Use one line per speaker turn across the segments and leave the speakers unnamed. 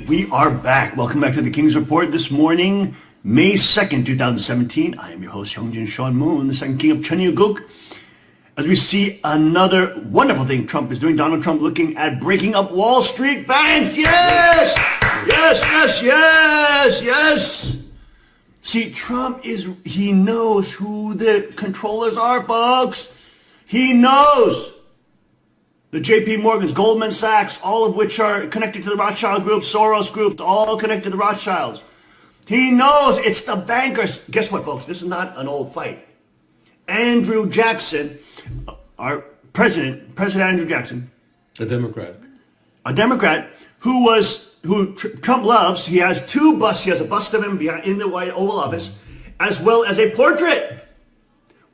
And we are back. Welcome back to the King's Report this morning, May 2nd, 2017. I am your host, Hyungjin Sean Moon, the second king of Cheonryuguk. As we see another wonderful thing Trump is doing, Donald Trump looking at breaking up Wall Street banks. Yes! Yes, yes, yes, yes! See, Trump he knows who the controllers are, folks. He knows. The J.P. Morgans, Goldman Sachs, all of which are connected to the Rothschild Group, Soros Group, all connected to the Rothschilds. He knows it's the bankers. Guess what, folks? This is not an old fight. Andrew Jackson, our President Andrew Jackson.
A Democrat.
A Democrat who Trump loves. He has two busts. He has a bust of him in the Oval Office, as well as a portrait.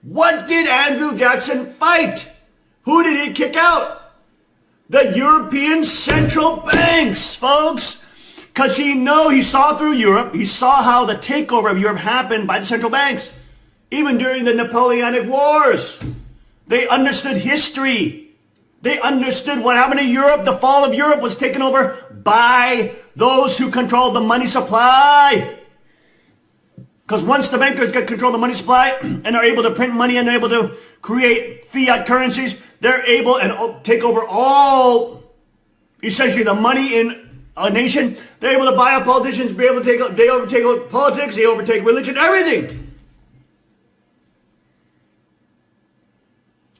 What did Andrew Jackson fight? Who did he kick out? The European central banks, folks. Because he saw through Europe. He saw how the takeover of Europe happened by the central banks. Even during the Napoleonic Wars. They understood history. They understood what happened to Europe. The fall of Europe was taken over by those who controlled the money supply. Because once the bankers get control of the money supply and are able to print money and are able to create fiat currencies, they're able and take over all, essentially the money in a nation. They're able to buy up politicians, they overtake politics, they overtake religion, everything.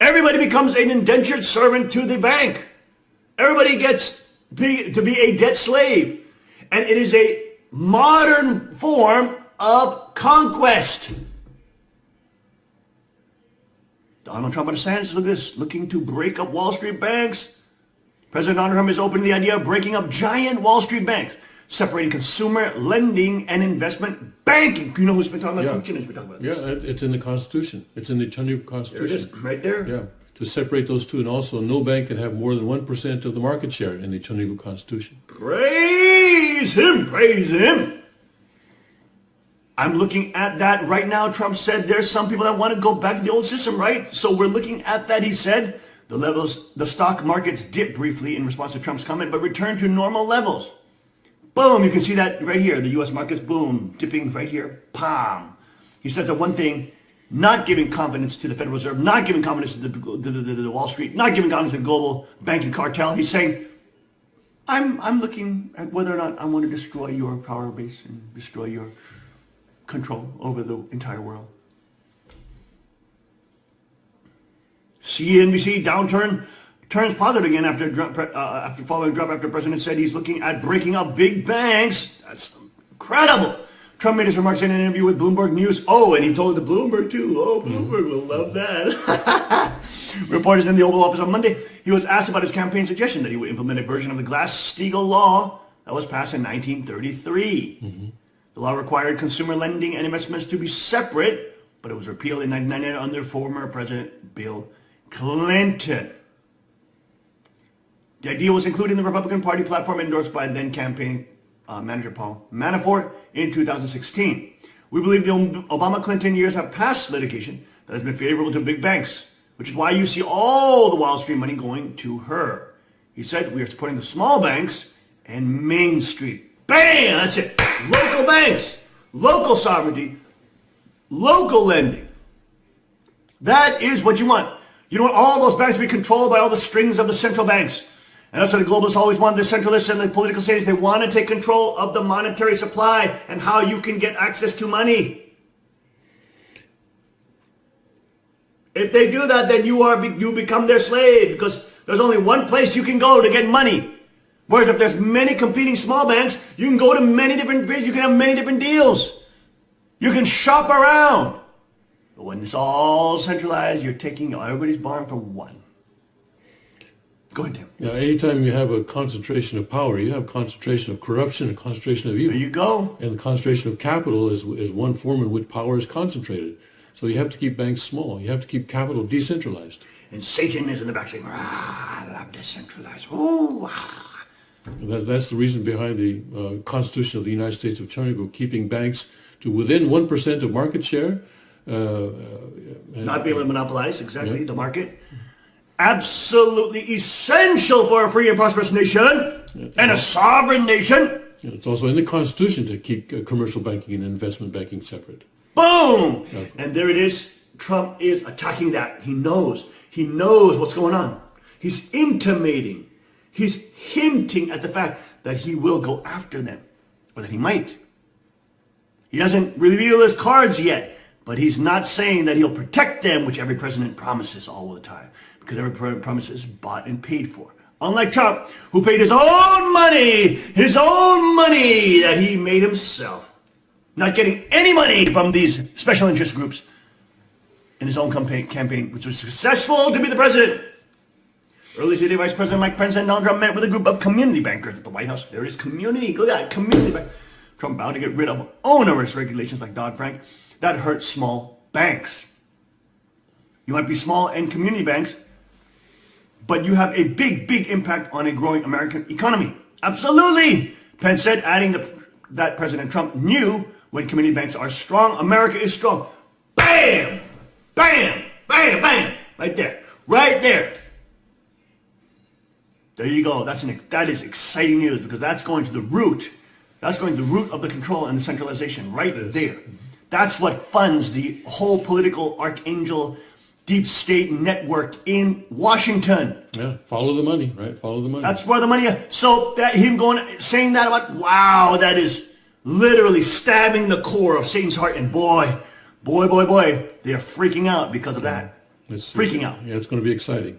Everybody becomes an indentured servant to the bank. Everybody gets to be a debt slave. And it is a modern form of conquest. Donald Trump understands, look at this, looking to break up Wall Street banks. President Donald Trump is open to the idea of breaking up giant Wall Street banks, separating consumer lending and investment banking. You know who's been talking about?
Yeah, it's in the Constitution. It's in the Cheonryuguk Constitution.
There it is, right there.
Yeah, to separate those two. And also, no bank can have more than 1% of the market share in the Cheonryuguk Constitution.
Praise him, praise him. I'm looking at that right now. Trump said there's some people that want to go back to the old system, right? So we're looking at that. He said the stock markets dipped briefly in response to Trump's comment, but returned to normal levels. Boom, you can see that right here. The U.S. markets, boom, dipping right here. Pam. He says that one thing, not giving confidence to the Federal Reserve, not giving confidence to the Wall Street, not giving confidence to the global banking cartel. He's saying, I'm looking at whether or not I want to destroy your power base and destroy your control over the entire world. CNBC downturn turns positive again after following drop after President said he's looking at breaking up big banks. That's incredible. Trump made his remarks in an interview with Bloomberg News. Oh, and he told the Bloomberg too. Oh, Bloomberg will love that. Reporters in the Oval Office on Monday, he was asked about his campaign suggestion that he would implement a version of the Glass-Steagall law that was passed in 1933. The law required consumer lending and investments to be separate, but it was repealed in 1999 under former President Bill Clinton. The idea was included in the Republican Party platform endorsed by then campaign manager Paul Manafort in 2016. We believe the Obama-Clinton years have passed litigation that has been favorable to big banks, which is why you see all the Wall Street money going to her. He said, we are supporting the small banks and Main Street. Bam! That's it. Local banks, local sovereignty, local lending. That is what you want. You don't want all those banks to be controlled by all the strings of the central banks. And that's what the globalists always want. The centralists and the political states, they want to take control of the monetary supply and how you can get access to money. If they do that, then you become their slave, because there's only one place you can go to get money. Whereas if there's many competing small banks, you can go to many different bids, you can have many different deals. You can shop around. But when it's all centralized, you're taking everybody's barn for one. Go ahead, Tim.
Yeah, anytime you have a concentration of power, you have concentration of corruption and concentration of evil.
There you go.
And the concentration of capital is one form in which power is concentrated. So you have to keep banks small. You have to keep capital decentralized.
And Satan is in the back saying, I love decentralized. Ooh, ah.
That's the reason behind the Constitution of the United States of Cheonryuguk, keeping banks to within 1% of market share.
Not be able to monopolize the market. Absolutely essential for a free and prosperous nation and a sovereign nation.
It's also in the Constitution to keep commercial banking and investment banking separate.
Boom! And there it is. Trump is attacking that. He knows. He knows what's going on. He's intimating. He's hinting at the fact that he will go after them, or that he might. He hasn't revealed his cards yet, but he's not saying that he'll protect them, which every president promises all the time, because every president promises bought and paid for. Unlike Trump, who paid his own money that he made himself, not getting any money from these special interest groups in his own campaign, which was successful to be the president. Early today, Vice President Mike Pence and Donald Trump met with a group of community bankers at the White House. There is community. Look at that, community bank. Trump vowed to get rid of onerous regulations like Dodd-Frank that hurt small banks. You might be small and community banks, but you have a big, big impact on a growing American economy. Absolutely, Pence said, adding that President Trump knew when community banks are strong, America is strong. Bam! Bam! Bam! Bam! Right there. Right there. There you go. That is exciting news, because that's going to the root. That's going to the root of the control and the centralization right there. That's what funds the whole political archangel deep state network in Washington.
Yeah, follow the money, right? Follow the money.
That's where the money is. So that him saying that about, wow, that is literally stabbing the core of Satan's heart. And boy, they're freaking out because of that. Freaking out.
Yeah, it's going to be exciting.